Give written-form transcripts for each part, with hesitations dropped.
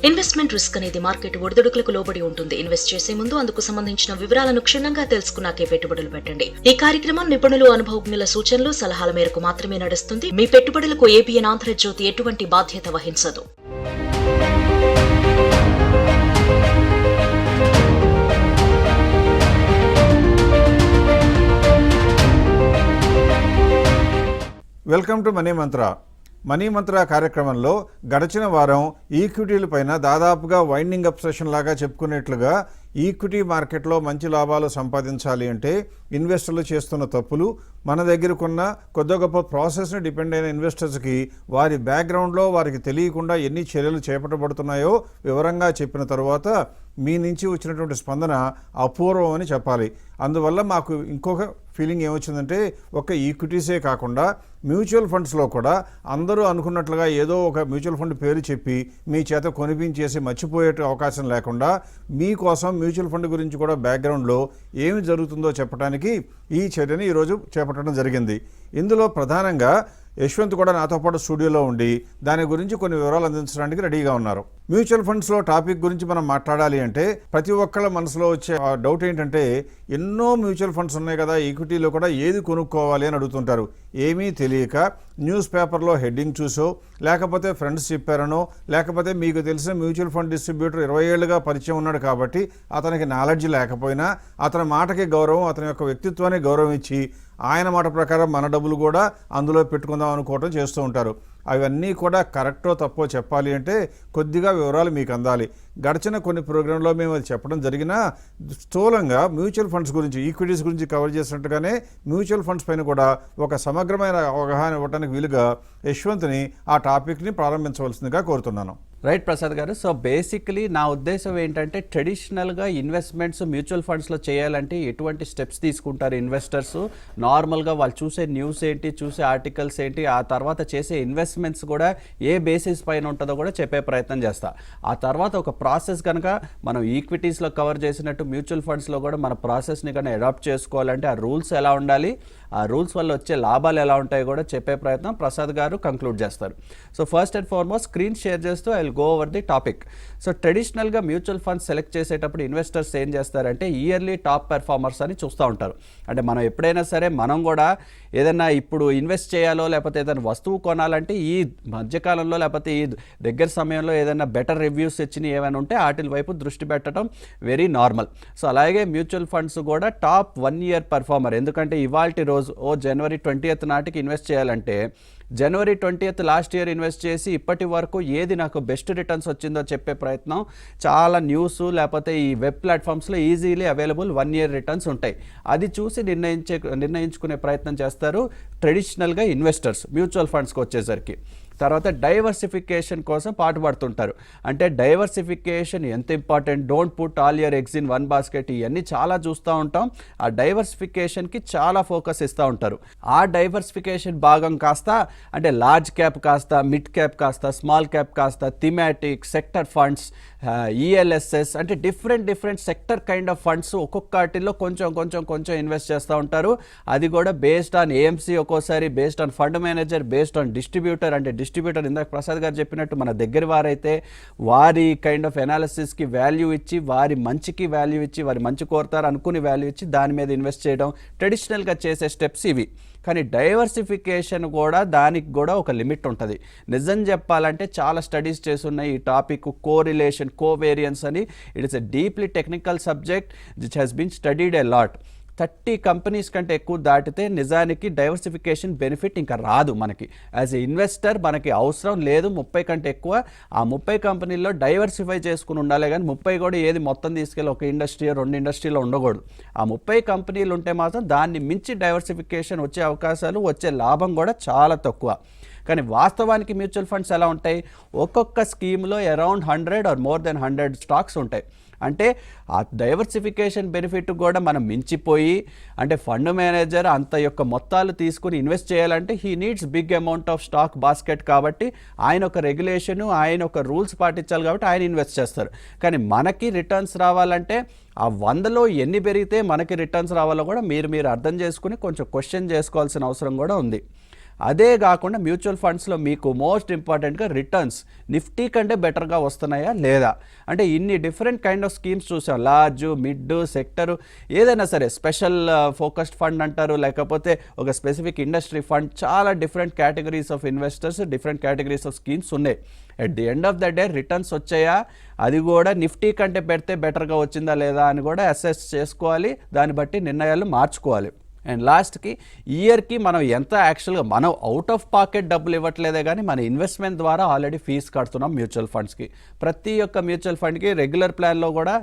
Investment risk అనేది market ఒడిదుడుకులకు లోబడి ఉంటుంది. ఇన్వెస్ట్ చేసే ముందు అందుకు సంబంధించిన వివరాలను క్షుణ్ణంగా తెలుసుకున్నాకే పెట్టుబడులు పెట్టండి. ఈ కార్యక్రమం నిపుణులు, అనుభవజ్ఞుల సూచనలు, సలహాల మేరకు మాత్రమే నడుస్తుంది. మీ పెట్టుబడులకు ఏబిఎన్ ఆంధ్రజ్యోతి ఎటువంటి బాధ్యత వహించదు. Welcome to money Mantra. Money మంత్ర కార్యక్రమంలో గడిచిన వారం ఈక్విటీలపైన దాదాపుగా వైండింగ్ అప్ సెషన్ లాగా చెప్పుకునేట్లుగా ఈక్విటీ మార్కెట్లో మంచి లాభాలు సంపాదించాలి అంటే ఇన్వెస్టర్లు చేస్తున్న తప్పులు, మన దగ్గరకున్న కొద్ది గొప్ప ప్రాసెస్ని డిపెండ్ అయిన ఇన్వెస్టర్స్కి వారి బ్యాక్గ్రౌండ్లో వారికి తెలియకుండా ఎన్ని చర్యలు చేపట్టబడుతున్నాయో వివరంగా చెప్పిన తర్వాత మీ నుంచి వచ్చినటువంటి స్పందన అపూర్వం అని చెప్పాలి. అందువల్ల మాకు ఇంకొక ఫీలింగ్ ఏమొచ్చిందంటే ఒక్క ఈక్విటీసే కాకుండా మ్యూచువల్ ఫండ్స్లో కూడా అందరూ అనుకున్నట్లుగా ఏదో ఒక మ్యూచువల్ ఫండ్ పేరు చెప్పి మీ చేత కొనిపించేసి మర్చిపోయే అవకాశం లేకుండా మీకోసం మ్యూచువల్ ఫండ్ గురించి కూడా బ్యాక్గ్రౌండ్లో ఏమి జరుగుతుందో చెప్పడానికి ఈ చర్యని ఈరోజు చేపట్టడం జరిగింది. ఇందులో ప్రధానంగా యశ్వంత్ కూడా నాతో పాటు స్టూడియోలో ఉండి దాని గురించి కొన్ని వివరాలు అందించడానికి రెడీగా ఉన్నారు. మ్యూచువల్ ఫండ్స్లో టాపిక్ గురించి మనం మాట్లాడాలి అంటే ప్రతి ఒక్కళ్ళ మనసులో వచ్చే డౌట్ ఏంటంటే ఎన్నో మ్యూచువల్ ఫండ్స్ ఉన్నాయి కదా, ఈక్విటీలో కూడా ఏది కొనుక్కోవాలి అని అడుగుతుంటారు. ఏమీ తెలియక న్యూస్ పేపర్లో హెడ్డింగ్ చూసో, లేకపోతే ఫ్రెండ్స్ చెప్పారనో, లేకపోతే మీకు తెలిసిన మ్యూచువల్ ఫండ్ డిస్ట్రిబ్యూటర్ 20 ఏళ్లుగా పరిచయం ఉన్నాడు కాబట్టి అతనికి నాలెడ్జ్ లేకపోయినా అతని మాటకి గౌరవం, అతని యొక్క వ్యక్తిత్వానికి గౌరవం ఇచ్చి ఆయన మాట ప్రకారం మన డబ్బులు కూడా అందులో పెట్టుకుందాం అనుకోవటం చేస్తూ ఉంటారు. అవన్నీ కూడా కరెక్టో తప్పో చెప్పాలి అంటే కొద్దిగా వివరాలు మీకు అందాలి. గడిచిన కొన్ని ప్రోగ్రాంలో మేము అది చెప్పడం జరిగినా స్థూలంగా మ్యూచువల్ ఫండ్స్ గురించి, ఈక్విటీస్ గురించి కవర్ చేసినట్టుగానే మ్యూచువల్ ఫండ్స్ పైన కూడా ఒక సమగ్రమైన అవగాహన ఇవ్వడానికి వీలుగా యశ్వంత్ని ఆ టాపిక్ని ప్రారంభించవలసిందిగా కోరుతున్నాను. రైట్ ప్రసాద్ గారు. సో బేసికలీ నా ఉద్దేశం ఏంటంటే ట్రెడిషనల్గా ఇన్వెస్ట్మెంట్స్ మ్యూచువల్ ఫండ్స్లో చేయాలంటే ఎటువంటి స్టెప్స్ తీసుకుంటారు ఇన్వెస్టర్స్, నార్మల్గా వాళ్ళు చూసే న్యూస్ ఏంటి, చూసే ఆర్టికల్స్ ఏంటి, ఆ తర్వాత చేసే ఇన్వెస్ట్మెంట్స్ కూడా ఏ బేసిస్ పైన ఉంటుందో కూడా చెప్పే ప్రయత్నం చేస్తా. ఆ తర్వాత ఒక ప్రాసెస్ కనుక మనం ఈక్విటీస్లో కవర్ చేసినట్టు మ్యూచువల్ ఫండ్స్లో కూడా మన ప్రాసెస్ని కనుక అడాప్ట్ చేసుకోవాలంటే ఆ రూల్స్ ఎలా ఉండాలి, ఆ రూల్స్ వల్ల వచ్చే లాభాలు ఎలా ఉంటాయో కూడా చెప్పే ప్రయత్నం ప్రసాద్ గారు కంక్లూడ్ చేస్తారు. So first and foremost screen share చేస్తూ I will go over the topic. So ట్రెడిషనల్గా మ్యూచువల్ ఫండ్స్ సెలెక్ట్ చేసేటప్పుడు ఇన్వెస్టర్స్ ఏం చేస్తారంటే ఇయర్లీ టాప్ పెర్ఫార్మర్స్ అని చూస్తూ ఉంటారు. అంటే మనం ఎప్పుడైనా సరే మనం కూడా ఏదైనా ఇప్పుడు ఇన్వెస్ట్ చేయాలో లేకపోతే ఏదైనా వస్తువు కొనాలంటే ఈ మధ్యకాలంలో లేకపోతే ఈ దగ్గర సమయంలో ఏదైనా బెటర్ రివ్యూస్ ఇచ్చినవి ఏమైనా ఉంటే వాటి వైపు దృష్టి పెట్టడం వెరీ నార్మల్. సో అలాగే మ్యూచువల్ ఫండ్స్ కూడా టాప్ 1 year పర్ఫార్మర్. ఎందుకంటే ఇవాల్టి రోజు జనవరి 20th నాటికి ఇన్వెస్ట్ చేయాలంటే జనవరి 20th లాస్ట్ ఇయర్ ఇన్వెస్ట్ చేసి ఇప్పటి వరకు ఏది నాకు బెస్ట్ రిటర్న్స్ వచ్చిందో చెప్పే ప్రయత్నం చాలా న్యూస్ లేకపోతే ఈ వెబ్ ప్లాట్ఫామ్స్లో ఈజీలీ అవైలబుల్ 1 year రిటర్న్స్ ఉంటాయి. అది చూసి నిర్ణయించుకునే ప్రయత్నం చేస్తారు ట్రెడిషనల్గా ఇన్వెస్టర్స్ మ్యూచువల్ ఫండ్స్కి వచ్చేసరికి. తర్వాత డైవర్సిఫికేషన్ కోసం పాటుపడుతుంటారు. అంటే డైవర్సిఫికేషన్ ఎంత important, don't put all your eggs in one basket, ఇవన్నీ చాలా చూస్తూ ఉంటాం. ఆ డైవర్సిఫికేషన్కి చాలా ఫోకస్ ఇస్తూ ఉంటారు. ఆ డైవర్సిఫికేషన్ భాగం కాస్త అంటే లార్జ్ క్యాప్ కాస్త, మిడ్ క్యాప్ కాస్త, స్మాల్ క్యాప్ కాస్త, థీమాటిక్, సెక్టర్ ఫండ్స్, ఈఎల్ఎస్ఎస్ అంటే different sector kind of funds ఒక్కొక్కటిలో కొంచెం ఇన్వెస్ట్ చేస్తూ ఉంటారు. అది కూడా బేస్డ్ ఆన్ ఏఎంసీ, ఒక్కోసారి based on fund manager, based on distributor. అంటే డిస్ట్రిబ్యూటర్ ఇందాక ప్రసాద్ గారు చెప్పినట్టు మన దగ్గర వారైతే వారి కైండ్ ఆఫ్ ఎనాలిసిస్కి వాల్యూ ఇచ్చి, వారి మంచికి వాల్యూ ఇచ్చి, వారి మంచి కోరుతారు అనుకుని వాల్యూ ఇచ్చి దాని మీద ఇన్వెస్ట్ చేయడం ట్రెడిషనల్గా చేసే స్టెప్స్ ఇవి. కానీ డైవర్సిఫికేషన్ కూడా దానికి కూడా ఒక లిమిట్ ఉంటుంది. నిజం చెప్పాలంటే చాలా స్టడీస్ చేస్తున్నాయి ఈ టాపిక్, కోరిలేషన్, కోవేరియన్స్ అని. It is a deeply technical subject which has been studied a lot. 30 companies కంటే ఎక్కువ దాటితే నిజానికి డైవర్సిఫికేషన్ బెనిఫిట్ ఇంకా రాదు మనకి. యాజ్ ఎ ఇన్వెస్టర్ మనకి అవసరం లేదు 30 కంటే ఎక్కువ. ఆ 30 కంపెనీల్లో డైవర్సిఫై చేసుకుని ఉండాలి, కానీ 30 కూడా ఏది మొత్తం తీసుకెళ్ళి ఒక ఇండస్ట్రీ 2 ఇండస్ట్రీలో ఉండకూడదు. ఆ 30 కంపెనీలు ఉంటే మాత్రం దాన్ని మించి డైవర్సిఫికేషన్ వచ్చే అవకాశాలు, వచ్చే లాభం కూడా చాలా తక్కువ. కానీ వాస్తవానికి మ్యూచువల్ ఫండ్స్ ఎలా ఉంటాయి, ఒక్కొక్క స్కీమ్లో around 100 or more than 100 stocks ఉంటాయి. అంటే ఆ డైవర్సిఫికేషన్ బెనిఫిట్ కూడా మనం మించిపోయి, అంటే ఫండ్ మేనేజర్ అంత యొక్క మొత్తాలు తీసుకుని ఇన్వెస్ట్ చేయాలంటే he needs big amount of stock basket. కాబట్టి ఆయన ఒక రెగ్యులేషను, ఆయన ఒక రూల్స్ పాటించాలి కాబట్టి ఆయన ఇన్వెస్ట్ చేస్తారు. కానీ మనకి రిటర్న్స్ రావాలంటే ఆ 100లో ఎన్ని పెరిగితే మనకి రిటర్న్స్ రావాలో కూడా మీరు అర్థం చేసుకుని కొంచెం క్వశ్చన్ చేసుకోవాల్సిన అవసరం కూడా ఉంది. అదే కాకుండా మ్యూచువల్ ఫండ్స్లో మీకు మోస్ట్ ఇంపార్టెంట్గా రిటర్న్స్ నిఫ్టీ కంటే బెటర్గా వస్తున్నాయా లేదా, అంటే ఇన్ని డిఫరెంట్ కైండ్ ఆఫ్ స్కీమ్స్ చూసాం. లార్జ్, మిడ్, సెక్టరు, ఏదైనా సరే స్పెషల్ ఫోకస్డ్ ఫండ్ అంటారు, లేకపోతే ఒక స్పెసిఫిక్ ఇండస్ట్రీ ఫండ్, చాలా different categories of investors, different categories of schemes ఉన్నాయి. At the end of the day returns వచ్చాయా, అది కూడా నిఫ్టీ కంటే పెడితే బెటర్గా వచ్చిందా లేదా అని కూడా అసెస్ చేసుకోవాలి, దాన్ని బట్టి నిర్ణయాలు మార్చుకోవాలి. అండ్ లాస్ట్కి ఇయర్కి మనం ఎంత యాక్చువల్గా మనం అవుట్ ఆఫ్ పాకెట్ డబ్బులు ఇవ్వట్లేదే కానీ మన ఇన్వెస్ట్మెంట్ ద్వారా ఆల్రెడీ ఫీజు కడుతున్నాం మ్యూచువల్ ఫండ్స్కి. ప్రతి ఒక్క మ్యూచువల్ ఫండ్కి రెగ్యులర్ ప్లాన్లో కూడా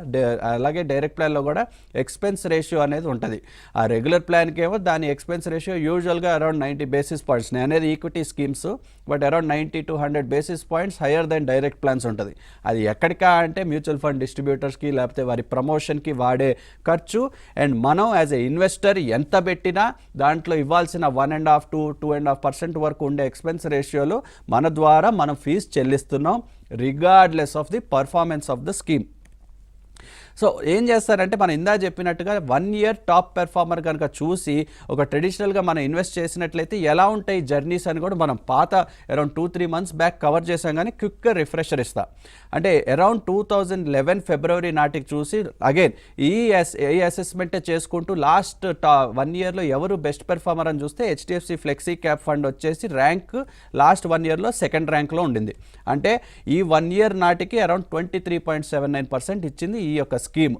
అలాగే డైరెక్ట్ ప్లాన్లో కూడా ఎక్స్పెన్స్ రేషియో అనేది ఉంటుంది. ఆ రెగ్యులర్ ప్లాన్కి ఏమో దాని ఎక్స్పెన్స్ రేషియో యూజువల్గా అరౌండ్ 90 basis points. నేను అనేది equity schemes, but around 90 to 100 basis points higher than direct plans ఉంటుంది. అది ఎక్కడికా అంటే మ్యూచువల్ ఫండ్ డిస్ట్రిబ్యూటర్స్కి లేకపోతే వారి ప్రమోషన్కి వాడే ఖర్చు. అండ్ మనం యాజ్ ఎ ఇన్వెస్టర్ ఎంత పెట్టినా దాంట్లో ఇవ్వాల్సిన 1.5 to 2.5% వరకు ఉండే ఎక్స్పెన్స్ రేషియోలో మన ద్వారా మనం ఫీజు చెల్లిస్తున్నాం regardless of the performance of the scheme. So ఏం చేస్తారంటే మనం ఇందా చెప్పినట్టుగా 1 year టాప్ పెర్ఫార్మర్ కనుక చూసి ఒక ట్రెడిషనల్గా మనం ఇన్వెస్ట్ చేసినట్లయితే ఎలా ఉంటాయి జర్నీస్ అని కూడా మనం పాత అరౌండ్ 2-3 months బ్యాక్ కవర్ చేసాం. కానీ క్విక్గా రిఫ్రెషర్ ఇస్తా. అంటే అరౌండ్ 2011 February నాటికి చూసి అగైన్ ఈ అసెస్మెంటే చేసుకుంటూ లాస్ట్ 1 yearలో ఎవరు బెస్ట్ పెర్ఫార్మర్ అని చూస్తే HDFC ఫ్లెక్సీ క్యాప్ ఫండ్ వచ్చేసి ర్యాంక్ లాస్ట్ 1 yearలో సెకండ్ ర్యాంక్లో ఉండింది. అంటే ఈ 1 year నాటికి అరౌండ్ 23.79% ఇచ్చింది ఈ యొక్క స్కీమ్.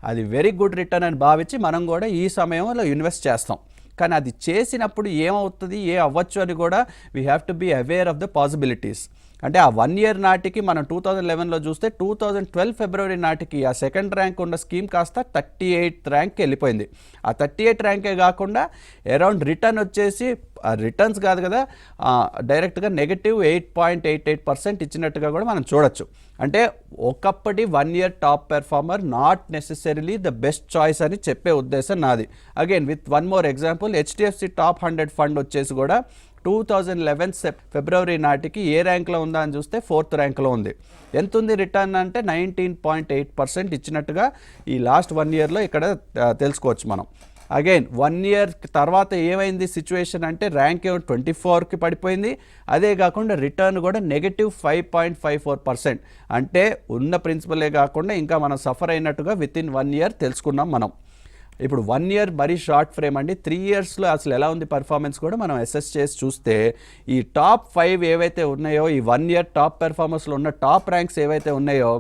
అది వెరీ గుడ్ రిటర్న్ అని భావించి మనం కూడా ఈ సమయంలో ఇన్వెస్ట్ చేస్తాం. కానీ అది చేసినప్పుడు ఏమవుతుంది, అవ్వచ్చు అని కూడా we have to be aware of the possibilities. అంటే ఆ 1 year నాటికి మనం 2011లో చూస్తే 2012 February నాటికి ఆ సెకండ్ ర్యాంక్ ఉన్న స్కీమ్ కాస్త 38th ర్యాంక్కి వెళ్ళిపోయింది. ఆ 38th ర్యాంకే కాకుండా అరౌండ్ రిటర్న్ వచ్చేసి రిటర్న్స్ కాదు కదా, డైరెక్ట్గా -8.88% ఇచ్చినట్టుగా కూడా మనం చూడొచ్చు. అంటే ఒకప్పటి 1 year top performer not necessarily the best choice అని చెప్పే ఉద్దేశం నాది. Again with one more example, HDFC top 100 fund వచ్చేసి కూడా 2011 February నాటికి ఏ ర్యాంక్లో ఉందా అని చూస్తే 4th ర్యాంక్లో ఉంది. ఎంత ఉంది రిటర్న్ అంటే 19.8% ఇచ్చినట్టుగా ఈ లాస్ట్ 1 yearలో ఇక్కడ తెలుసుకోవచ్చు మనం. అగైన్ 1 year తర్వాత ఏమైంది సిచ్యువేషన్ అంటే ర్యాంక్ 24కి పడిపోయింది. అదే కాకుండా రిటర్న్ కూడా -5.54%. అంటే ఉన్న ప్రిన్సిపలే కాకుండా ఇంకా మనం సఫర్ అయినట్టుగా విత్ ఇన్ 1 year తెలుసుకున్నాం మనం. ఇప్పుడు 1 year మరీ షార్ట్ ఫ్రేమ్ అండి. 3 yearsలో అసలు ఎలా ఉంది పర్ఫార్మెన్స్ కూడా మనం అసెస్ చేసి చూస్తే ఈ టాప్ 5 ఏవైతే ఉన్నాయో, ఈ 1 year టాప్ పెర్ఫార్మెన్స్లో ఉన్న టాప్ ర్యాంక్స్ ఏవైతే ఉన్నాయో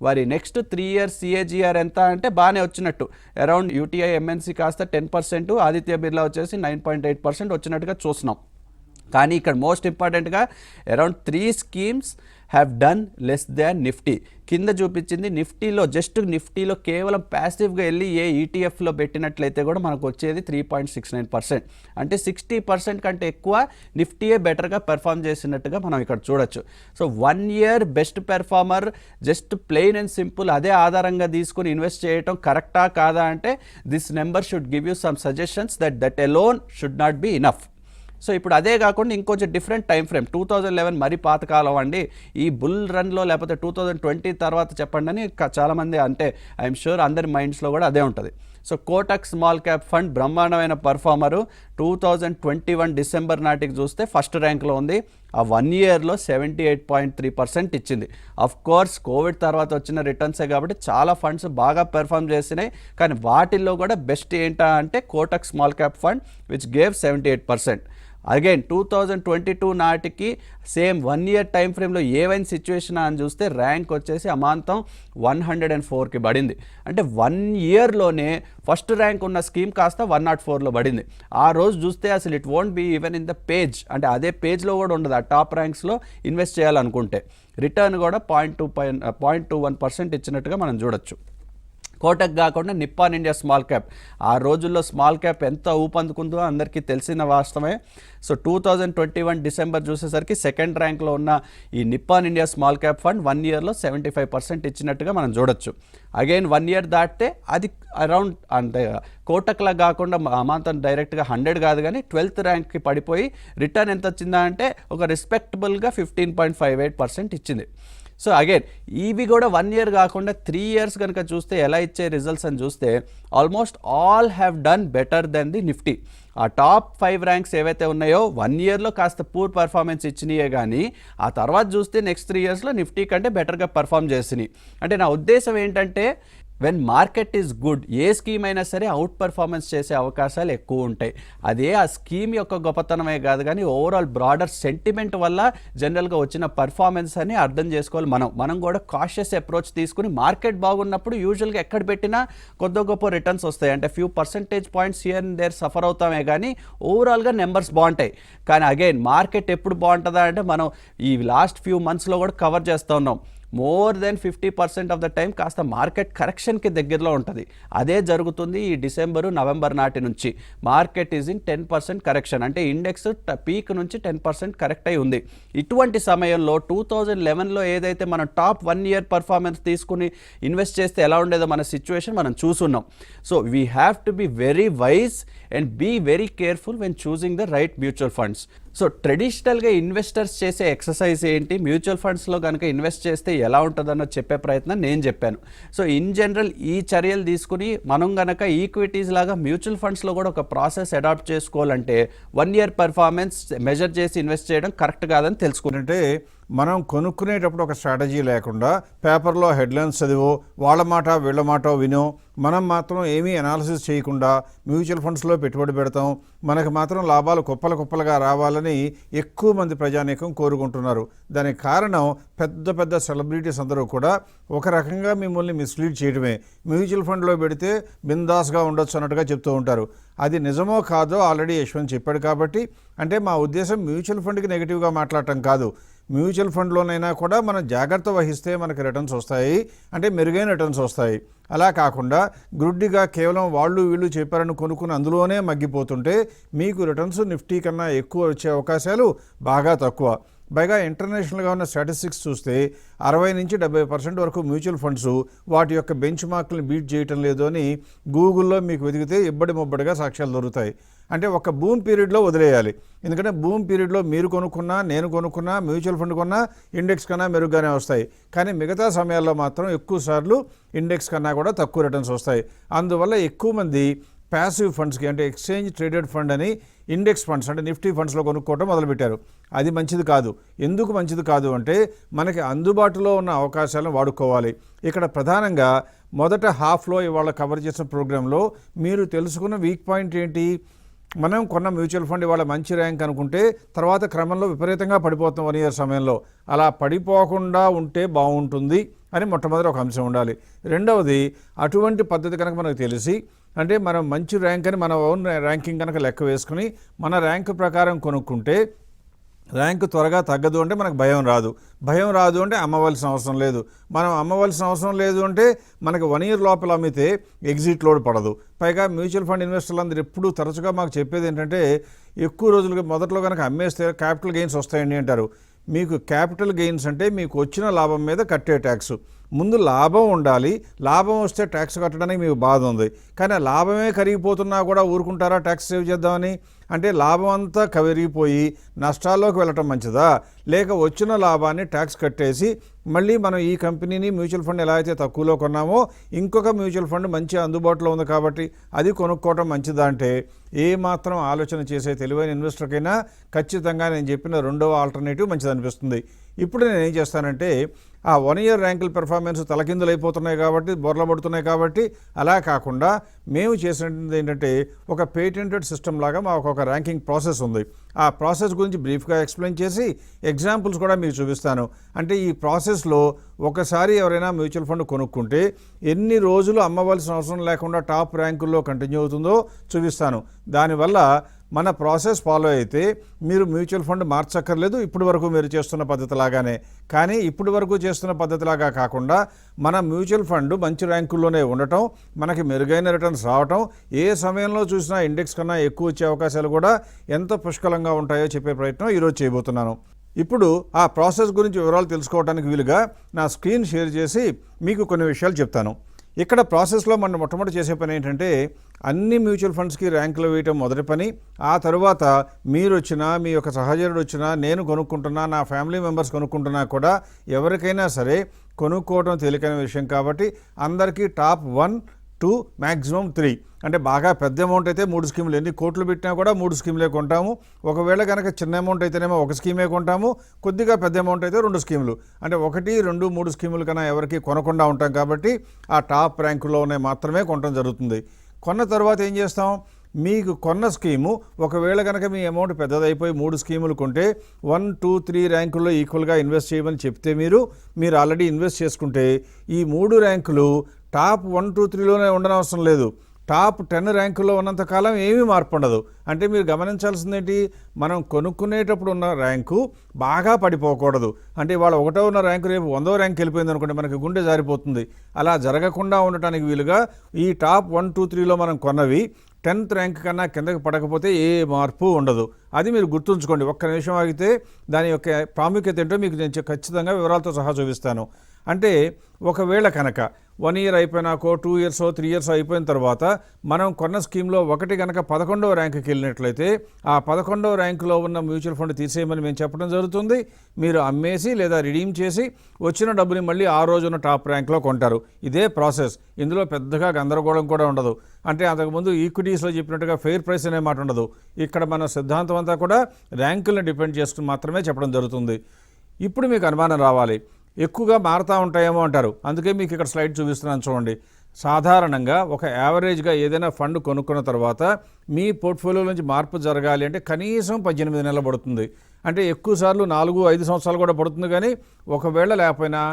వారి నెక్స్ట్ 3 years CAGR ఎంత అంటే బాగానే వచ్చినట్టు. అరౌండ్ UTI MNC కాస్త 10%, ఆదిత్య బిర్లా వచ్చేసి 9.8% వచ్చినట్టుగా చూస్తున్నాం. కానీ ఇక్కడ మోస్ట్ ఇంపార్టెంట్గా around 3 schemes have done less than Nifty. కింద చూపించింది నిఫ్టీలో, జస్ట్ నిఫ్టీలో కేవలం ప్యాసివ్గా వెళ్ళి ఏ ఈటీఎఫ్లో పెట్టినట్లయితే కూడా మనకు వచ్చేది 3.69%. అంటే 60% కంటే ఎక్కువ నిఫ్టీయే బెటర్గా పెర్ఫామ్ చేసినట్టుగా మనం ఇక్కడ చూడొచ్చు. So 1 year best performer just plain and simple అదే ఆధారంగా తీసుకుని ఇన్వెస్ట్ చేయటం కరెక్టా కాదా అంటే this number should give you some suggestions that alone should not be enough. So ఇప్పుడు అదే కాకుండా ఇంకొంచెం డిఫరెంట్ టైం ఫ్రేమ్, 2011 మరీ పాతకాలం అండి. ఈ బుల్ రన్లో లేకపోతే 2020 తర్వాత చెప్పండి అని చాలామంది, అంటే ఐఎమ్ షూర్ అందరి మైండ్స్లో కూడా అదే ఉంటుంది. So Kotak small cap fund బ్రహ్మాండమైన పర్ఫార్మరు. 2021 December నాటికి చూస్తే ఫస్ట్ ర్యాంక్లో ఉంది. ఆ 1 yearలో 78.3% ఇచ్చింది. అఫ్ కోర్స్ కోవిడ్ తర్వాత వచ్చిన రిటర్న్సే కాబట్టి చాలా ఫండ్స్ బాగా పెర్ఫామ్ చేసినాయి. కానీ వాటిల్లో కూడా బెస్ట్ ఏంటా అంటే Kotak small cap fund which gave 78%. Again 2022 నాటికి సేమ్ 1 year టైం ఫ్రేమ్లో ఏవైనా సిచ్యువేషన్ అని చూస్తే ర్యాంక్ వచ్చేసి అమాంతం 104కి పడింది. అంటే 1 yearలోనే ఫస్ట్ ర్యాంక్ ఉన్న స్కీమ్ కాస్త 104లో పడింది. ఆ రోజు చూస్తే అసలు it won't be even in the page, అంటే అదే పేజ్లో కూడా ఉండదు ఆ టాప్ ర్యాంక్స్లో ఇన్వెస్ట్ చేయాలనుకుంటే. రిటర్న్ కూడా 0.21% ఇచ్చినట్టుగా మనం చూడొచ్చు. కోటక్ కాకుండా నిప్పాన్ ఇండియా స్మాల్ క్యాప్, ఆ రోజుల్లో స్మాల్ క్యాప్ ఎంత ఊపందుకుందో అందరికీ తెలిసిన వాస్తవమే. సో 2021 December చూసేసరికి సెకండ్ ర్యాంక్లో ఉన్న ఈ Nippon India small cap fund 1 yearలో 75% ఇచ్చినట్టుగా మనం చూడొచ్చు. అగైన్ 1 year దాటితే అది అరౌండ్ అంటే కోటక్లా కాకుండా అమాంతం డైరెక్ట్గా 100 కాదు కానీ 12th ర్యాంక్కి పడిపోయి రిటర్న్ ఎంత వచ్చిందా అంటే ఒక రెస్పెక్టబుల్గా 15.58% ఇచ్చింది. సో అగైన్ ఇవి కూడా 1 year కాకుండా 3 years కనుక చూస్తే ఎలా ఇచ్చే రిజల్ట్స్ అని చూస్తే almost all have done better than the Nifty. ఆ టాప్ 5 ర్యాంక్స్ ఏవైతే ఉన్నాయో 1 yearలో కాస్త పూర్ పర్ఫార్మెన్స్ ఇచ్చినాయే కానీ ఆ తర్వాత చూస్తే నెక్స్ట్ 3 yearsలో నిఫ్టీ కంటే బెటర్గా పర్ఫామ్ చేసినాయి. అంటే నా ఉద్దేశం ఏంటంటే when market is good A scheme అయినా సరే అవుట్ పర్ఫార్మెన్స్ చేసే అవకాశాలు ఎక్కువ ఉంటాయి. అదే ఆ స్కీమ్ యొక్క గొప్పతనమే కాదు కానీ ఓవరాల్ బ్రాడర్ సెంటిమెంట్ వల్ల జనరల్గా వచ్చిన పర్ఫార్మెన్స్ అని అర్థం చేసుకోవాలి. మనం కూడా కాషియస్ అప్రోచ్ తీసుకుని మార్కెట్ బాగున్నప్పుడు యూజువల్గా ఎక్కడ పెట్టినా కొద్ది గొప్ప రిటర్న్స్ వస్తాయి. అంటే few percentage points here and there suffer అవుతామే కానీ ఓవరాల్గా నెంబర్స్ బాగుంటాయి. కానీ అగైన్ మార్కెట్ ఎప్పుడు బాగుంటుందా అంటే మనం ఈ లాస్ట్ ఫ్యూ మంత్స్లో కూడా కవర్ చేస్తూ ఉన్నాం. More than 50% of the time కాస్త మార్కెట్ కరెక్షన్కి దగ్గరలో ఉంటుంది. అదే జరుగుతుంది ఈ డిసెంబరు నవంబర్ నాటి నుంచి. మార్కెట్ ఈజ్ ఇన్ 10% కరెక్షన్, అంటే ఇండెక్స్ పీక్ నుంచి 10% కరెక్ట్ అయి ఉంది. ఇటువంటి సమయంలో 2011లో ఏదైతే మనం టాప్ 1 year పర్ఫార్మెన్స్ తీసుకుని ఇన్వెస్ట్ చేస్తే ఎలా ఉండేదో మన సిచ్యువేషన్ మనం చూసున్నాం. So we have to be very wise and be very careful when choosing the right mutual funds. So ట్రెడిషనల్గా ఇన్వెస్టర్స్ చేసే ఎక్సర్సైజ్ ఏంటి, మ్యూచువల్ ఫండ్స్లో కనుక ఇన్వెస్ట్ చేస్తే ఎలా ఉంటుందన్నో చెప్పే ప్రయత్నం నేను చెప్పాను. సో ఇన్ జనరల్ ఈ చర్యలు తీసుకుని మనం కనుక ఈక్విటీస్ లాగా మ్యూచువల్ ఫండ్స్లో కూడా ఒక ప్రాసెస్ అడాప్ట్ చేసుకోవాలంటే 1 year పర్ఫార్మెన్స్ మెజర్ చేసి ఇన్వెస్ట్ చేయడం కరెక్ట్ కాదని తెలుసుకుంటే మనం కొనుక్కునేటప్పుడు ఒక స్ట్రాటజీ లేకుండా పేపర్లో హెడ్లైన్స్ చదివో వాళ్ళ మాట వీళ్ళ మాట వినో మనం మాత్రం ఏమీ అనాలిసిస్ చేయకుండా మ్యూచువల్ ఫండ్స్లో పెట్టుబడి పెడతాం, మనకు మాత్రం లాభాలు కుప్పలుగా రావాలని ఎక్కువ మంది ప్రజానీకం కోరుకుంటున్నారు. దానికి కారణం పెద్ద పెద్ద సెలబ్రిటీస్ అందరూ కూడా ఒక రకంగా మిమ్మల్ని మిస్లీడ్ చేయడమే. మ్యూచువల్ ఫండ్లో పెడితే బిందాస్గా ఉండొచ్చు అన్నట్టుగా చెప్తూ ఉంటారు. అది నిజమో కాదో ఆల్రెడీ యశ్వంత్ చెప్పాడు. కాబట్టి అంటే మా ఉద్దేశం మ్యూచువల్ ఫండ్కి నెగిటివ్గా మాట్లాడటం కాదు. మ్యూచువల్ ఫండ్లోనైనా కూడా మనం జాగ్రత్త వహిస్తే మనకి రిటర్న్స్ వస్తాయి, అంటే మెరుగైన రిటర్న్స్ వస్తాయి. అలా కాకుండా గ్రుడ్డిగా కేవలం వాళ్ళు వీళ్ళు చెప్పారని కొనుక్కుని అందులోనే మగ్గిపోతుంటే మీకు రిటర్న్స్ నిఫ్టీ కన్నా ఎక్కువ వచ్చే అవకాశాలు బాగా తక్కువ. పైగా ఇంటర్నేషనల్గా ఉన్న స్టాటిస్టిక్స్ చూస్తే 60-70% వరకు మ్యూచువల్ ఫండ్స్ వాటి యొక్క బెంచ్ మార్క్లను బీట్ చేయటం లేదు అని గూగుల్లో మీకు వెతికితే ఇబ్బడి ముబ్బడిగా సాక్ష్యాలు దొరుకుతాయి. అంటే ఒక బూమ్ పీరియడ్లో వదిలేయాలి. ఎందుకంటే బూమ్ పీరియడ్లో మీరు కొనుక్కున్నా నేను కొనుక్కున్నా మ్యూచువల్ ఫండ్ కొన్నా ఇండెక్స్ కన్నా మెరుగ్గానే వస్తాయి. కానీ మిగతా సమయాల్లో మాత్రం ఎక్కువ సార్లు ఇండెక్స్ కన్నా కూడా తక్కువ రిటర్న్స్ వస్తాయి. అందువల్ల ఎక్కువ మంది ప్యాసివ్ ఫండ్స్కి అంటే ఎక్స్చేంజ్ ట్రేడెడ్ ఫండ్ అని ఇండెక్స్ ఫండ్స్ అంటే నిఫ్టీ ఫండ్స్లో కొనుక్కోవడం మొదలుపెట్టారు. అది మంచిది కాదు. ఎందుకు మంచిది కాదు అంటే మనకి అందుబాటులో ఉన్న అవకాశాలను వాడుకోవాలి. ఇక్కడ ప్రధానంగా మొదట హాఫ్లో ఇవాళ కవర్ చేసిన ప్రోగ్రాంలో మీరు తెలుసుకున్న వీక్ పాయింట్ ఏంటి? మనం కొన్న మ్యూచువల్ ఫండ్ ఇవాళ మంచి ర్యాంక్ అనుకుంటే తర్వాత క్రమంలో విపరీతంగా పడిపోతాం 1 year సమయంలో. అలా పడిపోకుండా ఉంటే బాగుంటుంది అని మొట్టమొదటి ఒక అంశం ఉండాలి. రెండవది అటువంటి పద్ధతి కనుక మనకు తెలిసి అంటే మనం మంచి ర్యాంక్ అని మన ఓన్ ర్యాంకింగ్ కనుక లెక్క వేసుకుని మన ర్యాంక్ ప్రకారం కొనుక్కుంటే ర్యాంకు త్వరగా తగ్గదు అంటే మనకు భయం రాదు అంటే అమ్మవలసిన అవసరం లేదు. మనం అమ్మవలసిన అవసరం లేదు అంటే మనకు 1 year లోపల అమ్మితే ఎగ్జిట్ లోడ్ పడదు. పైగా మ్యూచువల్ ఫండ్ ఇన్వెస్టర్లు అందరూ ఎప్పుడు తరచుగా మాకు చెప్పేది ఏంటంటే ఎక్కువ రోజులుగా మొదట్లో కనుక అమ్మేస్తే క్యాపిటల్ గెయిన్స్ వస్తాయండి అంటారు. మీకు క్యాపిటల్ గెయిన్స్ అంటే మీకు వచ్చిన లాభం మీద కట్టే ట్యాక్స్. ముందు లాభం ఉండాలి, లాభం వస్తే ట్యాక్స్ కట్టడానికి మీకు బాధ ఉంది. కానీ ఆ లాభమే కరిగిపోతున్నా కూడా ఊరుకుంటారా ట్యాక్స్ సేవ్ చేద్దామని? అంటే లాభం అంతా కరిగిపోయి నష్టాల్లోకి వెళ్ళటం మంచిదా, లేక వచ్చిన లాభాన్ని ట్యాక్స్ కట్టేసి మళ్ళీ మనం ఈ కంపెనీని మ్యూచువల్ ఫండ్ ఎలా అయితే తక్కువలో కొన్నామో ఇంకొక మ్యూచువల్ ఫండ్ మంచి అందుబాటులో ఉంది కాబట్టి అది కొనుక్కోవటం మంచిదా అంటే ఏమాత్రం ఆలోచన చేసే తెలివైన ఇన్వెస్టర్కైనా ఖచ్చితంగా నేను చెప్పిన రెండవ ఆల్టర్నేటివ్ మంచిది అనిపిస్తుంది. ఇప్పుడు నేను ఏం చేస్తానంటే ఆ 1 year ర్యాంకుల పెర్ఫార్మెన్స్ తలకిందులైపోతున్నాయి కాబట్టి బొర్లబడుతున్నాయి కాబట్టి అలా కాకుండా మేము చేసినది ఏంటంటే ఒక పేటెంటెడ్ సిస్టమ్ లాగా మాకు ఒక ర్యాంకింగ్ ప్రాసెస్ ఉంది. ఆ ప్రాసెస్ గురించి బ్రీఫ్గా ఎక్స్ప్లెయిన్ చేసి ఎగ్జాంపుల్స్ కూడా మీకు చూపిస్తాను. అంటే ఈ ప్రాసెస్లో ఒకసారి ఎవరైనా మ్యూచువల్ ఫండ్ కొనుక్కుంటే ఎన్ని రోజులు అమ్మవలసిన అవసరం లేకుండా టాప్ ర్యాంకుల్లో కంటిన్యూ అవుతుందో చూపిస్తాను. దానివల్ల మన ప్రాసెస్ ఫాలో అయితే మీరు మ్యూచువల్ ఫండ్ మార్చక్కర్లేదు ఇప్పటి వరకు మీరు చేస్తున్న పద్ధతిలాగానే. కానీ ఇప్పటి వరకు చేస్తున్న పద్ధతిలాగా కాకుండా మన మ్యూచువల్ ఫండ్ మంచి ర్యాంకుల్లోనే ఉండటం, మనకి మెరుగైన రిటర్న్స్ రావటం, ఏ సమయంలో చూసినా ఇండెక్స్ కన్నా ఎక్కువ వచ్చే అవకాశాలు కూడా ఎంత పుష్కలంగా ఉంటాయో చెప్పే ప్రయత్నం ఈరోజు చేయబోతున్నాను. ఇప్పుడు ఆ ప్రాసెస్ గురించి వివరాలు తెలుసుకోవడానికి వీలుగా నా స్క్రీన్ షేర్ చేసి మీకు కొన్ని విషయాలు చెప్తాను. ఇక్కడ ప్రాసెస్లో మనం మొట్టమొదటి చేసే పని ఏంటంటే అన్ని మ్యూచువల్ ఫండ్స్కి ర్యాంకులు వేయటం మొదటి పని. ఆ తర్వాత మీరు వచ్చినా, మీ యొక్క సహచరుడు వచ్చినా, నేను కొనుక్కుంటున్నా, నా ఫ్యామిలీ మెంబర్స్ కొనుక్కుంటున్నా కూడా ఎవరికైనా సరే కొనుక్కోవడం తేలికైన విషయం కాబట్టి అందరికీ టాప్ 1, 2 మ్యాక్సిమం 3 అంటే బాగా పెద్ద అమౌంట్ అయితే 3 స్కీములు, ఎన్ని కోట్లు పెట్టినా కూడా 3 స్కీములే కొంటాము. ఒకవేళ కనుక చిన్న అమౌంట్ అయితేనేమో 1 స్కీమే కొంటాము, కొద్దిగా పెద్ద అమౌంట్ అయితే 2 స్కీములు, అంటే 1, 2, 3 స్కీములు కన్నా ఎవరికి కొనకుండా ఉంటాం కాబట్టి ఆ టాప్ ర్యాంకులో ఉన్నాయి మాత్రమే కొనడం జరుగుతుంది. కొన్న తర్వాత ఏం చేస్తాం, మీకు కొన్న స్కీము ఒకవేళ కనుక మీ అమౌంట్ పెద్దదైపోయి 3 స్కీములు కొంటే 1, 2, 3 ర్యాంకుల్లో ఈక్వల్గా ఇన్వెస్ట్ చేయమని చెప్తే మీరు ఆల్రెడీ ఇన్వెస్ట్ చేసుకుంటే ఈ 3 ర్యాంకులు టాప్ 1, 2, 3లోనే ఉండనవసరం లేదు. టాప్ 10 ర్యాంకుల్లో ఉన్నంతకాలం ఏమీ మార్పు ఉండదు. అంటే మీరు గమనించాల్సిందేంటి, మనం కొనుక్కునేటప్పుడు ఉన్న ర్యాంకు బాగా పడిపోకూడదు. అంటే ఇవాళ 1వ ఉన్న ర్యాంకు రేపు 100వ ర్యాంక్ వెళ్ళిపోయింది అనుకోండి, మనకి గుండె జారిపోతుంది. అలా జరగకుండా ఉండటానికి వీలుగా ఈ టాప్ 1, 2, 3లో మనం కొన్నవి 10th ర్యాంక్ కన్నా కిందకి పడకపోతే ఏ మార్పు ఉండదు. అది మీరు గుర్తుంచుకోండి. ఒక్క నిమిషం ఆగితే దాని యొక్క ప్రాముఖ్యత ఏంటో మీకు నేను ఖచ్చితంగా వివరాలతో సహా చూపిస్తాను. అంటే ఒకవేళ కనుక 1 ఇయర్ అయిపోయినాకో 2 ఇయర్స్ 3 ఇయర్స్ అయిపోయిన తర్వాత మనం కొన్న స్కీమ్లో ఒకటి కనుక 11వ ర్యాంకుకి వెళ్ళినట్లయితే ఆ 11వ ర్యాంకులో ఉన్న మ్యూచువల్ ఫండ్ తీసేయమని మేము చెప్పడం జరుగుతుంది. మీరు అమ్మేసి లేదా రిడీమ్ చేసి వచ్చిన డబ్బుని మళ్ళీ ఆ రోజున టాప్ ర్యాంక్లో కొంటారు. ఇదే ప్రాసెస్. ఇందులో పెద్దగా గందరగోళం కూడా ఉండదు. అంటే అంతకుముందు ఈక్విటీస్లో చెప్పినట్టుగా ఫెయిర్ ప్రైస్ అనే మాట ఉండదు. ఇక్కడ మన సిద్ధాంతం అంతా కూడా ర్యాంకులను డిపెండ్ చేసుకుని మాత్రమే చెప్పడం జరుగుతుంది. ఇప్పుడు మీకు అనుమానం రావాలి, ఎక్కువగా మారుతూ ఉంటాయేమో అంటారు. అందుకే మీకు ఇక్కడ స్లైడ్ చూపిస్తున్నాను చూడండి. సాధారణంగా ఒక యావరేజ్గా ఏదైనా ఫండ్ కొనుక్కున్న తర్వాత మీ పోర్ట్ఫోలియో నుంచి మార్పు జరగాలి అంటే కనీసం 18 నెలలు పడుతుంది. అంటే ఎక్కువసార్లు 4-5 సంవత్సరాలు కూడా పడుతుంది. కానీ ఒకవేళ లేకపోయినా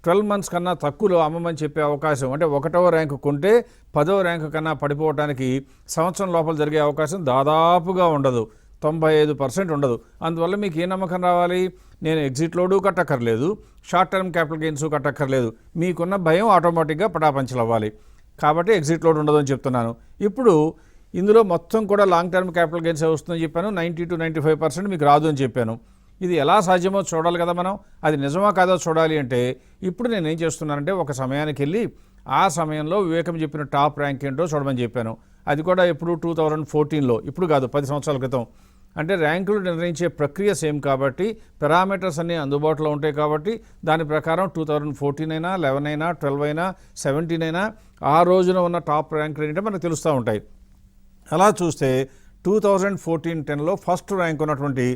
12 మంత్స్ కన్నా తక్కువలో అమ్మమని చెప్పే అవకాశం, అంటే 1వ ర్యాంకు కొంటే 10వ ర్యాంకు కన్నా పడిపోవడానికి సంవత్సరం లోపల జరిగే అవకాశం దాదాపుగా ఉండదు. 95% ఉండదు. అందువల్ల మీకు ఏ నమ్మకం రావాలి, నేను ఎగ్జిట్ లోడు కట్టక్కర్లేదు, షార్ట్ టర్మ్ క్యాపిటల్ గెయిన్స్ కట్టక్కర్లేదు. మీకున్న భయం ఆటోమేటిక్గా పటాపంచలు అవ్వాలి. కాబట్టి ఎగ్జిట్ లోడ్ ఉండదు అని చెప్తున్నాను. ఇప్పుడు ఇందులో మొత్తం కూడా లాంగ్ టర్మ్ క్యాపిటల్ గెయిన్స్ వస్తుందని చెప్పాను. 90-95% మీకు రాదు అని చెప్పాను. ఇది ఎలా సాధ్యమో చూడాలి కదా మనం. అది నిజమా కాదో చూడాలి అంటే ఇప్పుడు నేను ఏం చేస్తున్నానంటే ఒక సమయానికి వెళ్ళి ఆ సమయంలో వివేకం చెప్పిన టాప్ ర్యాంక్ ఏంటో చూడమని చెప్పాను. అది కూడా ఎప్పుడు 2014లో, ఇప్పుడు కాదు 10 సంవత్సరాల క్రితం. అంటే ర్యాంకులు నిర్ణయించే ప్రక్రియ సేమ్ కాబట్టి పారామీటర్స్ అన్నీ అందుబాటులో ఉంటాయి కాబట్టి దాని ప్రకారం 2014 అయినా 11 అయినా 12 అయినా 17 అయినా ఆ రోజున ఉన్న టాప్ ర్యాంకులు ఏంటంటే మనకు తెలుస్తూ ఉంటాయి. అలా చూస్తే 2014-10లో ఫస్ట్ ర్యాంక్ ఉన్నటువంటి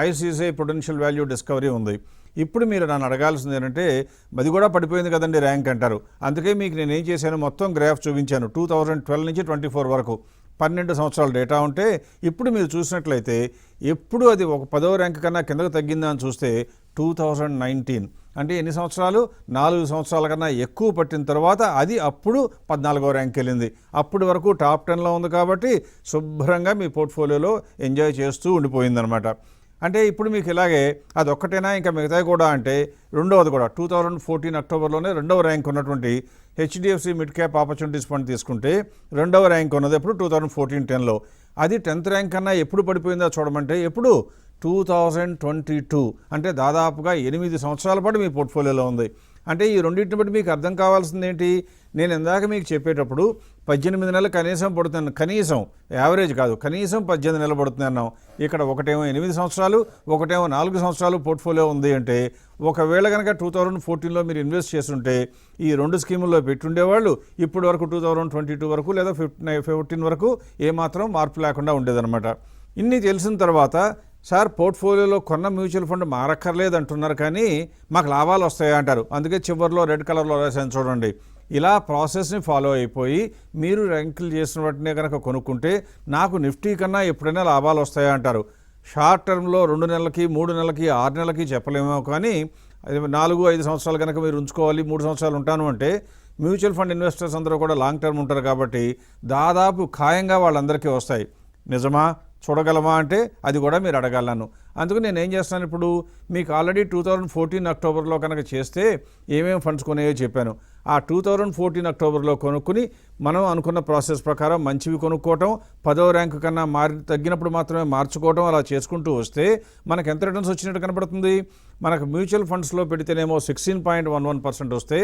ఐసిఐసిఐ పొటెన్షియల్ వాల్యూ డిస్కవరీ ఉంది. ఇప్పుడు మీరు నన్ను అడగాల్సింది ఏంటంటే అది కూడా పడిపోయింది కదండి ర్యాంక్ అంటారు. అందుకే మీకు నేను ఏం చేశాను, మొత్తం గ్రాఫ్ చూపించాను. 2012 నుంచి 24 వరకు 12 సంవత్సరాల డేటా ఉంటే ఇప్పుడు మీరు చూసినట్లయితే ఎప్పుడు అది ఒక 10వ ర్యాంక్ కన్నా కిందకు తగ్గిందా అని చూస్తే 2019 అంటే ఎన్ని సంవత్సరాలు, 4 సంవత్సరాల కన్నా ఎక్కువ పట్టిన తర్వాత అది అప్పుడు 14వ ర్యాంక్ వెళ్ళింది. అప్పటి వరకు టాప్ 10లో ఉంది కాబట్టి శుభ్రంగా మీ పోర్ట్ఫోలియోలో ఎంజాయ్ చేస్తూ ఉండిపోయిందనమాట. అంటే ఇప్పుడు మీకు ఇలాగే అది ఒక్కటేనా ఇంకా మిగతాయి కూడా అంటే రెండవది కూడా 2014 అక్టోబర్లోనే 2వ ర్యాంక్ ఉన్నటువంటి HDFC mid cap opportunities fund తీసుకుంటే 2వ ర్యాంక్ ఉన్నది ఎప్పుడు 2014-10లో. అది 10th ర్యాంక్ కన్నా ఎప్పుడు పడిపోయిందో చూడమంటే ఎప్పుడు 2022 అంటే దాదాపుగా 8 సంవత్సరాల పాటు మీ పోర్ట్ఫోలియోలో ఉంది. అంటే ఈ రెండింటిని బట్టి మీకు అర్థం కావాల్సింది ఏంటి, నేను ఇందాక మీకు చెప్పేటప్పుడు 18 నెలలు కనీసం పడుతున్నాను, కనీసం యావరేజ్ కాదు, కనీసం 18 నెలలు పడుతుంది అన్నాం. ఇక్కడ ఒకటేమో 8 సంవత్సరాలు, ఒకటేమో 4 సంవత్సరాలు పోర్ట్ఫోలియో ఉంది. అంటే ఒకవేళ కనుక 2014లో మీరు ఇన్వెస్ట్ చేస్తుంటే ఈ 2 స్కీముల్లో పెట్టుండేవాళ్ళు ఇప్పటి వరకు 2022 వరకు లేదా 15 వరకు ఏమాత్రం మార్పు లేకుండా ఉండేదన్నమాట. ఇన్ని తెలిసిన తర్వాత సార్ పోర్ట్ఫోలియోలో కొన్న మ్యూచువల్ ఫండ్ మారక్కర్లేదు అంటున్నారు కానీ మాకు లాభాలు వస్తాయా అంటారు. అందుకే చివరిలో రెడ్ కలర్లో రాశాను చూడండి. ఇలా ప్రాసెస్ని ఫాలో అయిపోయి మీరు ర్యాంకులు చేసిన వాటినే కనుక కొనుక్కుంటే నాకు నిఫ్టీ కన్నా ఎప్పుడైనా లాభాలు వస్తాయా అంటారు. షార్ట్ టర్మ్లో 2 నెలలకి 3 నెలలకి 6 నెలలకి చెప్పలేమో కానీ 4-5 సంవత్సరాలు కనుక మీరు ఉంచుకోవాలి, 3 సంవత్సరాలు ఉంటాను అంటే మ్యూచువల్ ఫండ్ ఇన్వెస్టర్స్ అందరూ కూడా లాంగ్ టర్మ్ ఉంటారు కాబట్టి దాదాపు ఖాయంగా వాళ్ళందరికీ వస్తాయి. నిజమా, చూడగలమా అంటే అది కూడా మీరు అడగాలను. అందుకు నేను ఏం చేస్తాను, ఇప్పుడు మీకు ఆల్రెడీ 2014 అక్టోబర్లో కనుక చేస్తే ఏమేమి ఫండ్స్ కొనేయో చెప్పాను. ఆ 2014 అక్టోబర్లో కొనుక్కుని మనం అనుకున్న ప్రాసెస్ ప్రకారం మంచివి కొనుక్కోవటం, 10వ ర్యాంకు కన్నా తగ్గినప్పుడు మాత్రమే మార్చుకోవటం, అలా చేసుకుంటూ వస్తే మనకు ఎంత రిటర్న్స్ వచ్చినట్టు కనబడుతుంది. మనకు మ్యూచువల్ ఫండ్స్లో పెడితేనేమో 16.11% వస్తే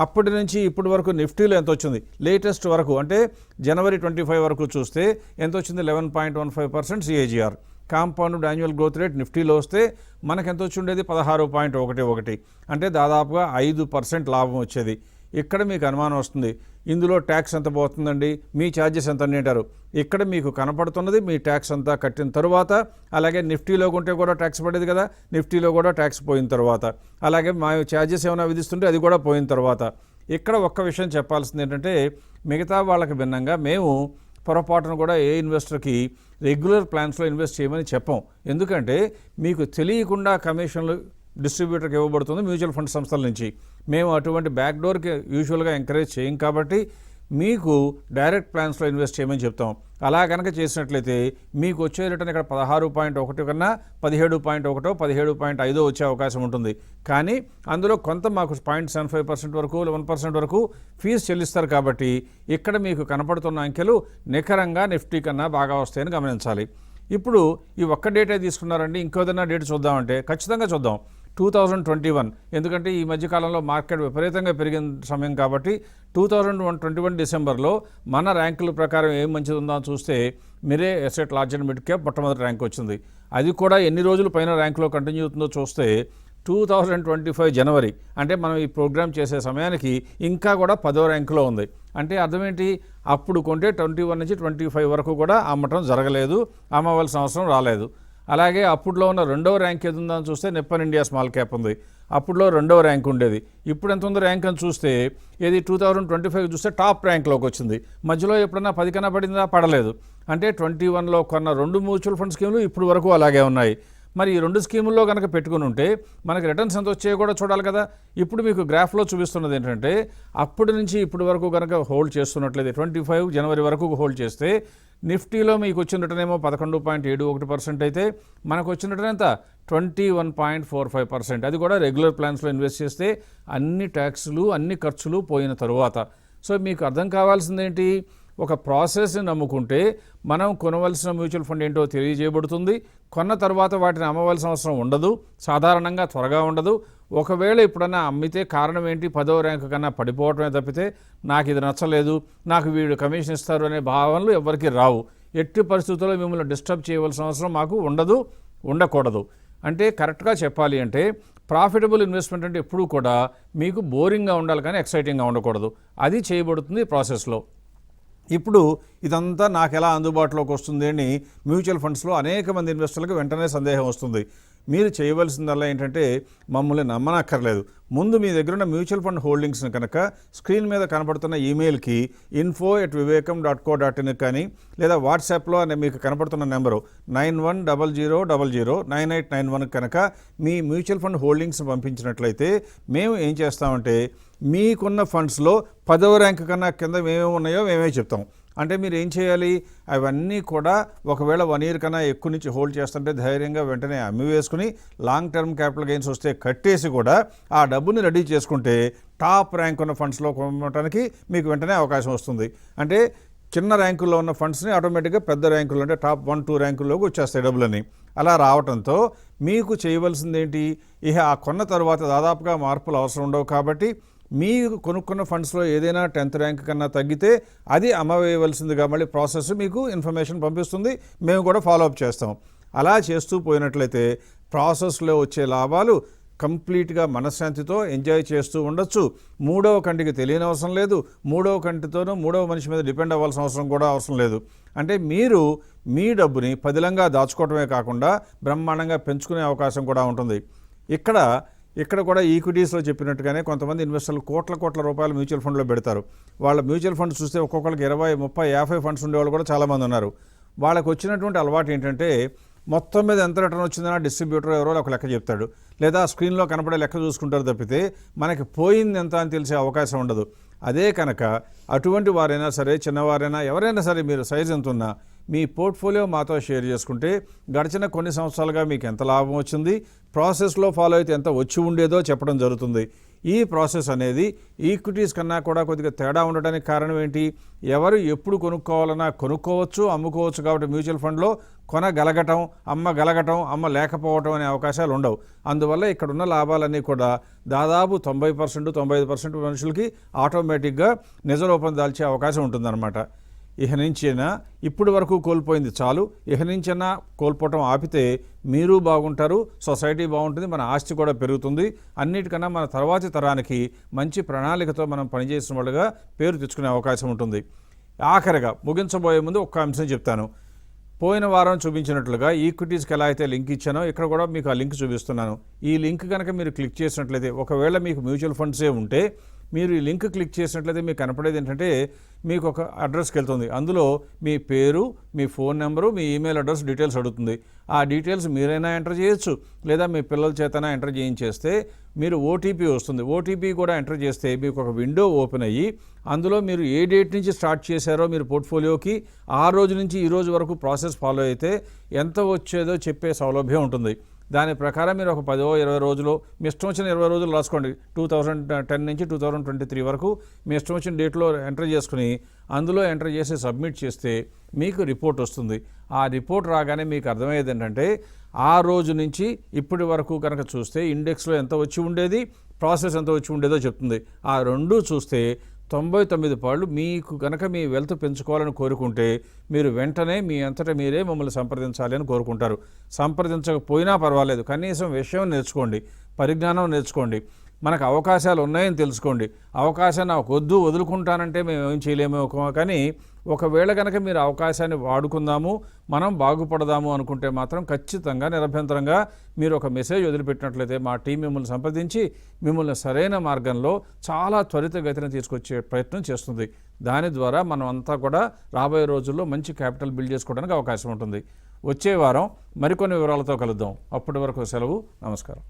అప్పటి నుంచి ఇప్పటి వరకు నిఫ్టీలో ఎంత వచ్చింది లేటెస్ట్ వరకు అంటే జనవరి 25 వరకు చూస్తే ఎంత వచ్చింది 11.15% CAGR. Compound annual growth rate నిఫ్టీలో వస్తే మనకు ఎంత వచ్చి ఉండేది 16.11, అంటే దాదాపుగా 5% లాభం వచ్చేది. ఇక్కడ మీకు అనుమానం వస్తుంది, ఇందులో ట్యాక్స్ ఎంత పోతుందండి, మీ ఛార్జెస్ ఎంత అంటారు. ఇక్కడ మీకు కనపడుతున్నది మీ ట్యాక్స్ అంతా కట్టిన తరువాత, అలాగే నిఫ్టీలో కొంటే కూడా ట్యాక్స్ పడేది కదా, నిఫ్టీలో కూడా ట్యాక్స్ పోయిన తర్వాత, అలాగే మా ఛార్జెస్ ఏమైనా విధిస్తుంటే అది కూడా పోయిన తర్వాత. ఇక్కడ ఒక్క విషయం చెప్పాల్సింది ఏంటంటే, మిగతా వాళ్ళకి భిన్నంగా మేము పొరపాటును కూడా ఏ ఇన్వెస్టర్కి రెగ్యులర్ ప్లాన్స్లో ఇన్వెస్ట్ చేయమని చెప్పం. ఎందుకంటే మీకు తెలియకుండా కమిషన్లు డిస్ట్రిబ్యూటర్కి ఇవ్వబడుతుంది మ్యూచువల్ ఫండ్ సంస్థల నుంచి. మేము అటువంటి బ్యాక్డోర్కి యూజువల్గా ఎంకరేజ్ చేయం కాబట్టి మీకు డైరెక్ట్ ప్లాన్స్లో ఇన్వెస్ట్ చేయమని చెప్తాం. అలా కనుక చేసినట్లయితే మీకు వచ్చే రిటర్న్ ఇక్కడ 16.1 కన్నా 17.1, 17.5 వచ్చే అవకాశం ఉంటుంది. కానీ అందులో కొంత మాకు 0.75% వరకు 1% వరకు ఫీజు చెల్లిస్తారు. కాబట్టి ఇక్కడ మీకు కనపడుతున్న అంకెలు నికరంగా నిఫ్టీ కన్నా బాగా వస్తాయని గమనించాలి. ఇప్పుడు ఈ ఒక్క డేటే తీసుకున్నారండి, ఇంకోదన్నా డేట్ చూద్దామంటే ఖచ్చితంగా చూద్దాం 2021. ఎందుకంటే ఈ మధ్యకాలంలో మార్కెట్ విపరీతంగా పెరిగిన సమయం కాబట్టి 2021 డిసెంబర్లో మన ర్యాంకుల ప్రకారం ఏం మంచిది ఉందో చూస్తే Mirae asset large and mid cap మొట్టమొదటి ర్యాంక్ వచ్చింది. అది కూడా ఎన్ని రోజుల పైన ర్యాంకులో కంటిన్యూ అవుతుందో చూస్తే 2025 జనవరి, అంటే మనం ఈ ప్రోగ్రామ్ చేసే సమయానికి ఇంకా కూడా 10వ ర్యాంకులో ఉంది. అంటే అర్థం ఏంటి, అప్పుడు కొంటే 21 నుంచి 25 వరకు కూడా అమ్మటం జరగలేదు, అమ్మవలసిన అవసరం రాలేదు. అలాగే అప్పుడులో ఉన్న 2వ ర్యాంక్ ఏది ఉందని చూస్తే నిప్పన్ ఇండియా స్మాల్ క్యాప్ ఉంది. అప్పుడులో 2వ ర్యాంక్ ఉండేది. ఇప్పుడు ఎంత ఉంది ర్యాంక్ అని చూస్తే ఏది 2025 చూస్తే టాప్ ర్యాంక్లోకి వచ్చింది. మధ్యలో ఎప్పుడన్నా 10 కన్నా పడిందా, పడలేదు. అంటే 21లో కొన్న 2 మ్యూచువల్ ఫండ్ స్కీములు ఇప్పుడు వరకు అలాగే ఉన్నాయి. మరి ఈ 2 స్కీముల్లో కనుక పెట్టుకుని ఉంటే మనకి రిటర్న్స్ ఎంత వచ్చాయో కూడా చూడాలి కదా. ఇప్పుడు మీకు గ్రాఫ్లో చూపిస్తున్నది ఏంటంటే, అప్పటి నుంచి ఇప్పటి వరకు కనుక హోల్డ్ చేస్తున్నట్లయితే 25 జనవరి వరకు హోల్డ్ చేస్తే నిఫ్టీలో మీకు వచ్చిన రిటర్న్ ఏమో 11.71% అయితే మనకు వచ్చిన రిటర్న్ ఎంత 21.45%. అది కూడా రెగ్యులర్ ప్లాన్స్లో ఇన్వెస్ట్ చేస్తే అన్ని ట్యాక్సులు అన్ని ఖర్చులు పోయిన తరువాత. సో మీకు అర్థం కావాల్సిందేంటి, ఒక ప్రాసెస్ని నమ్ముకుంటే మనం కొనవలసిన మ్యూచువల్ ఫండ్ ఏంటో తెలియజేయబడుతుంది. కొన్న తర్వాత వాటిని అమ్మవలసిన అవసరం ఉండదు, సాధారణంగా త్వరగా ఉండదు. ఒకవేళ ఎప్పుడన్నా అమ్మితే కారణం ఏంటి, 10వ ర్యాంకు కన్నా పడిపోవటమే తప్పితే నాకు ఇది నచ్చలేదు, నాకు వీడు కమిషన్ ఇస్తారు అనే భావనలు ఎవరికి రావు. ఎట్టి పరిస్థితుల్లో మిమ్మల్ని డిస్టర్బ్ చేయవలసిన అవసరం మాకు ఉండదు, ఉండకూడదు. అంటే కరెక్ట్గా చెప్పాలి అంటే ప్రాఫిటబుల్ ఇన్వెస్ట్మెంట్ అంటే ఎప్పుడూ కూడా మీకు బోరింగ్గా ఉండాలి కానీ ఎక్సైటింగ్గా ఉండకూడదు. అది చేయబడుతుంది ప్రాసెస్లో. ఇప్పుడు ఇదంతా నాకు ఎలా అందుబాటులోకి వస్తుంది అని మ్యూచువల్ ఫండ్స్లో అనేక మంది ఇన్వెస్టర్లకు వెంటనే సందేహం వస్తుంది. మీరు చేయవలసిందల్లా ఏంటంటే మమ్మల్ని నమ్మనక్కర్లేదు. ముందు మీ దగ్గర ఉన్న మ్యూచువల్ ఫండ్ హోల్డింగ్స్ని కనుక స్క్రీన్ మీద కనపడుతున్న ఈమెయిల్కి info@vivekam.co.in కానీ లేదా వాట్సాప్లో అనే మీకు కనపడుతున్న నెంబరు 9100009891 కనుక మీ మ్యూచువల్ ఫండ్ హోల్డింగ్స్ పంపించినట్లయితే మేము ఏం చేస్తామంటే మీకున్న ఫండ్స్లో 10వ ర్యాంక్ కన్నా కింద ఏమేమి ఉన్నాయో మేమే చెప్తాం. అంటే మీరు ఏం చేయాలి, అవన్నీ కూడా ఒకవేళ 1 year కన్నా ఎక్కువ నుంచి హోల్డ్ చేస్తుంటే ధైర్యంగా వెంటనే అమ్మి వేసుకుని లాంగ్ టర్మ్ క్యాపిటల్ గెయిన్స్ వస్తే కట్టేసి కూడా ఆ డబ్బుని రెడీ చేసుకుంటే టాప్ ర్యాంక్ ఉన్న ఫండ్స్లో కొనడానికి మీకు వెంటనే అవకాశం వస్తుంది. అంటే చిన్న ర్యాంకుల్లో ఉన్న ఫండ్స్ని ఆటోమేటిక్గా పెద్ద ర్యాంకుల్లో అంటే టాప్ 1-2 ర్యాంకుల్లోకి వచ్చేస్తాయి డబ్బులని. అలా రావడంతో మీకు చేయవలసింది ఏంటి, ఇక ఆ కొన్న తర్వాత దాదాపుగా మార్పులు అవసరం ఉండవు. కాబట్టి మీరు కొనుక్కున్న ఫండ్స్లో ఏదైనా 10th ర్యాంక్ కన్నా తగ్గితే అది అమ్మవేయవలసిందిగా మళ్ళీ ప్రాసెస్ మీకు ఇన్ఫర్మేషన్ పంపిస్తుంది, మేము కూడా ఫాలోఅప్ చేస్తాం. అలా చేస్తూ పోయినట్లయితే ప్రాసెస్లో వచ్చే లాభాలు కంప్లీట్గా మనశ్శాంతితో ఎంజాయ్ చేస్తూ ఉండొచ్చు. 3వ కంటికి తెలియని అవసరం లేదు, 3వ కంటితోనూ 3వ మనిషి మీద డిపెండ్ అవ్వాల్సిన అవసరం లేదు. అంటే మీరు మీ డబ్బుని పదిలంగా దాచుకోవటమే కాకుండా బ్రహ్మాండంగా పెంచుకునే అవకాశం కూడా ఉంటుంది. ఇక్కడ కూడా ఈక్విటీస్లో చెప్పినట్టుగానే కొంతమంది ఇన్వెస్టర్లు కోట్ల రూపాయలు మ్యూచువల్ ఫండ్లో పెడతారు. వాళ్ళ మ్యూచువల్ ఫండ్స్ చూస్తే ఒక్కొక్కరికి 20, 30, 50 ఫండ్స్ ఉండేవాళ్ళు కూడా చాలామంది ఉన్నారు. వాళ్ళకు వచ్చినటువంటి అలవాటు ఏంటంటే మొత్తం మీద ఎంత రిటర్న్ వచ్చిందన్నా డిస్ట్రిబ్యూటర్ ఎవరో ఒక లెక్క చెప్తాడు, లేదా స్క్రీన్లో కనపడే లెక్క చూసుకుంటారు తప్పితే మనకి పోయింది ఎంత అని తెలిసే అవకాశం ఉండదు. అదే కనుక అటువంటి వారైనా సరే, చిన్నవారైనా ఎవరైనా సరే, మీరు సైజ్ ఎంత ఉన్నా మీ పోర్ట్ఫోలియో మాతో షేర్ చేసుకుంటే గడిచిన కొన్ని సంవత్సరాలుగా మీకు ఎంత లాభం వచ్చింది, ప్రాసెస్లో ఫాలో అయితే ఎంత వచ్చి ఉండేదో చెప్పడం జరుగుతుంది. ఈ ప్రాసెస్ అనేది ఈక్విటీస్ కన్నా కూడా కొద్దిగా తేడా ఉండడానికి కారణం ఏంటి? ఎవరు ఎప్పుడు కొనుక్కోవాలన్నా కొనుక్కోవచ్చు, అమ్ముకోవచ్చు. కాబట్టి మ్యూచువల్ ఫండ్లో కొనగలగటం, అమ్మ లేకపోవటం అనే అవకాశాలు ఉండవు. అందువల్ల ఇక్కడున్న లాభాలన్నీ కూడా దాదాపు 90%, 95% మనుషులకి ఆటోమేటిక్గా నిజ రూపం దాల్చే అవకాశం ఉంటుందన్నమాట. ఇక నుంచైనా ఇప్పటి వరకు కోల్పోయింది చాలు, ఇక నుంచైనా కోల్పోవటం ఆపితే మీరు బాగుంటారు, సొసైటీ బాగుంటుంది, మన ఆస్తి కూడా పెరుగుతుంది. అన్నిటికన్నా మన తర్వాతి తరానికి మంచి ప్రణాళికతో మనం పనిచేసిన వాళ్ళుగా పేరు తెచ్చుకునే అవకాశం ఉంటుంది. ఆఖరిగా ముగించబోయే ముందు ఒక్క అంశం చెప్తాను. పోయిన వారం చూపించినట్లుగా ఈక్విటీస్కి ఎలా అయితే లింక్ ఇచ్చానో ఇక్కడ కూడా మీకు ఆ లింక్ చూపిస్తున్నాను. ఈ లింక్ కనుక మీరు క్లిక్ చేసినట్లయితే, ఒకవేళ మీకు మ్యూచువల్ ఫండ్సే ఉంటే మీరు ఈ లింక్ క్లిక్ చేసినట్లయితే మీకు కనపడేది ఏంటంటే మీకు ఒక అడ్రస్కి వెళ్తుంది. అందులో మీ పేరు, మీ ఫోన్ నెంబరు, మీ ఈమెయిల్ అడ్రస్ డీటెయిల్స్ అడుగుతుంది. ఆ డీటెయిల్స్ మీరైనా ఎంటర్ చేయొచ్చు, లేదా మీ పిల్లల చేతనా ఎంటర్ చేయించేస్తే మీరు ఓటీపీ వస్తుంది. ఓటీపీ కూడా ఎంటర్ చేస్తే మీకు ఒక విండో ఓపెన్ అయ్యి అందులో మీరు ఏ డేట్ నుంచి స్టార్ట్ చేశారో మీరు పోర్ట్ఫోలియోకి ఆ రోజు నుంచి ఈ రోజు వరకు ప్రాసెస్ ఫాలో అయితే ఎంత వచ్చేదో చెప్పే సౌలభ్యం ఉంటుంది. దాని ప్రకారం మీరు ఒక 10-20 రోజులు మీ ఇష్టం వచ్చిన 20 రోజులు రాసుకోండి. 2010 నుంచి 2023 వరకు మీ ఇష్టం వచ్చిన డేట్లో ఎంటర్ చేసుకుని అందులో ఎంటర్ చేసి సబ్మిట్ చేస్తే మీకు రిపోర్ట్ వస్తుంది. ఆ రిపోర్ట్ రాగానే మీకు అర్థమయ్యేది ఏంటంటే ఆ రోజు నుంచి ఇప్పటి వరకు కనుక చూస్తే ఇండెక్స్లో ఎంత వచ్చి ఉండేది, ప్రాసెస్ ఎంత వచ్చి ఉండేదో చెప్తుంది. ఆ రెండు చూస్తే 99 పాళ్ళు మీకు కనుక మీ వెల్త్ పెంచుకోవాలని కోరుకుంటే మీరు వెంటనే మీ అంతటా మీరే మమ్మల్ని సంప్రదించాలి అని కోరుకుంటారు. సంప్రదించకపోయినా పర్వాలేదు, కనీసం విషయం నేర్చుకోండి, పరిజ్ఞానం నేర్చుకోండి, మనకు అవకాశాలు ఉన్నాయని తెలుసుకోండి. అవకాశాన్ని నాకు వద్దు, వదులుకుంటానంటే మేము ఏం చేయలేమో. కానీ ఒకవేళ కనుక మీరు అవకాశాన్ని వాడుకుందాము, మనం బాగుపడదాము అనుకుంటే మాత్రం ఖచ్చితంగా నిరభ్యంతరంగా మీరు ఒక మెసేజ్ వదిలిపెట్టినట్లయితే మా టీం మిమ్మల్ని సంప్రదించి మిమ్మల్ని సరైన మార్గంలో చాలా త్వరితగతిన తీసుకొచ్చే ప్రయత్నం చేస్తుంది. దాని ద్వారా మనం అంతా కూడా రాబోయే రోజుల్లో మంచి క్యాపిటల్ బిల్డ్ చేసుకోవడానికి అవకాశం ఉంటుంది. వచ్చే వారం మరికొన్ని వివరాలతో కలుద్దాం. అప్పటి వరకు సెలవు. నమస్కారం.